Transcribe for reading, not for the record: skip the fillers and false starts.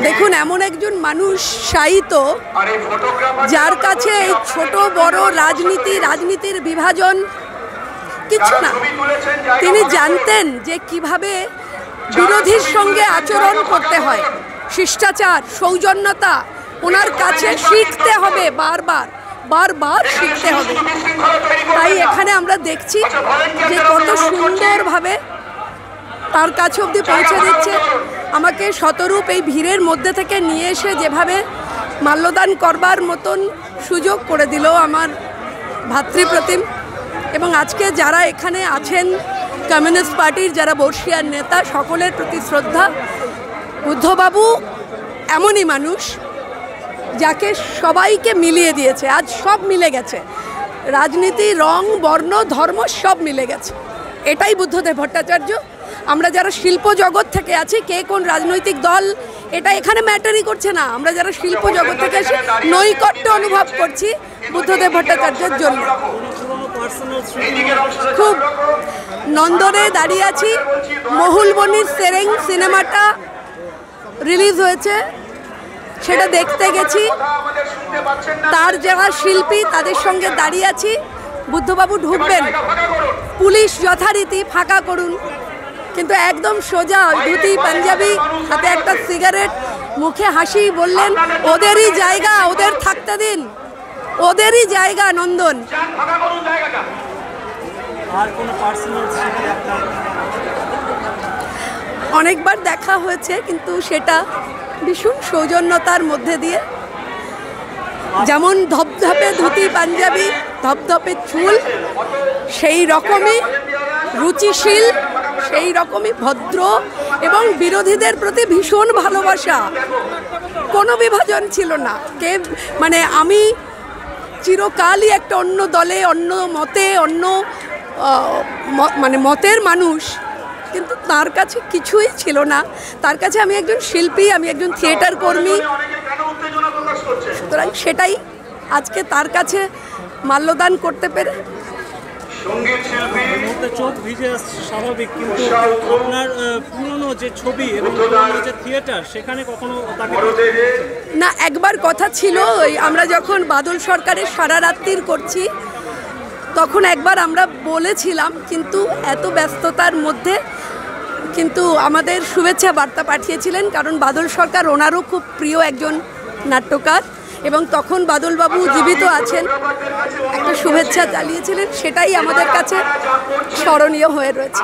দেখুন, এমন একজন মানুষ সাহিত্য যার কাছে এই ছোট বড় রাজনীতির বিভাজন কিছু না। তিনি জানতেন যে কিভাবে বিরোধীর সঙ্গে আচরণ করতে হয়, শিষ্টাচার, সৌজন্যতা ওনার কাছে শিখতে হবে, বারবার শিখতে হবে। তাই এখানে আমরা দেখছি যে কত সুন্দরভাবে তার কাছে অবধি পৌঁছে দিচ্ছে। আমাকে শতরূপ এই ভিড়ের মধ্যে থেকে নিয়ে এসে যেভাবে মাল্যদান করবার মতন সুযোগ করে দিল আমার ভাতৃপ্রতিম। এবং আজকে যারা এখানে আছেন কমিউনিস্ট পার্টির যারা বর্ষিয়ার নেতা, সকলের প্রতি শ্রদ্ধা। বুদ্ধবাবু এমনই মানুষ যাকে সবাইকে মিলিয়ে দিয়েছে। আজ সব মিলে গেছে, রাজনীতি, রং, বর্ণ, ধর্ম সব মিলে গেছে। এটাই বুদ্ধদেব ভট্টাচার্য। আমরা যারা শিল্প জগৎ থেকে আছি, কে কোন রাজনৈতিক দল এটা এখানে ম্যাটারই করছে না। আমরা যারা শিল্প জগৎ থেকে আছি নৈকট্য অনুভব করছি বুদ্ধদেব ভট্টাচার্যের জন্য। খুব নন্দনে দাঁড়িয়ে আছি। মহুলবনির সেরেং সিনেমাটা রিলিজ হয়েছে, সেটা দেখতে গেছি। তার যারা শিল্পী তাদের সঙ্গে দাঁড়িয়ে আছি। বুদ্ধবাবু ঢুকবেন, পুলিশ যথারীতি ফাঁকা করুন, কিন্তু একদম সোজা ধুতি পাঞ্জাবি, হাতে একটা সিগারেট, মুখে হাসি, বললেন ওদেরই জায়গা, ওদের থাকতে দিন, ওদেরই জায়গা নন্দন। অনেকবার দেখা হয়েছে, কিন্তু সেটা ভীষণ সৌজন্যতার মধ্যে দিয়ে। যেমন ধপধপে ধুতি পাঞ্জাবি, ধপধপে চুল, সেই রকমই রুচিশীল, সেই রকমই ভদ্র এবং বিরোধীদের প্রতি ভীষণ ভালোবাসা। কোনো বিভাজন ছিল না। মানে আমি চিরকালই একটা অন্য দলে, অন্য মতে, অন্য মতের মানুষ, কিন্তু তার কাছে কিছুই ছিল না। তার কাছে আমি একজন শিল্পী, আমি একজন থিয়েটার কর্মী। সুতরাং সেটাই আজকে তার কাছে মাল্যদান করতে পেরে। চোখ ভিজে আসছে স্বাভাবিক, কিন্তু আপনার পুরনো যে ছবি এবং যে থিয়েটার, সেখানে কখনো না, একবার কথা ছিল, আমরা যখন বাদল সরকারের সারা রাত্রির করছি তখন একবার আমরা বলেছিলাম, কিন্তু এত ব্যস্ততার মধ্যে কিন্তু আমাদের শুভেচ্ছা বার্তা পাঠিয়েছিলেন, কারণ বাদল সরকার ওনারও খুব প্রিয় একজন নাট্যকার, এবং তখন বাদলবাবু জীবিত আছেন, একটা শুভেচ্ছা চালিয়েছিলেন। সেটাই আমাদের কাছে স্মরণীয় হয়ে রয়েছে।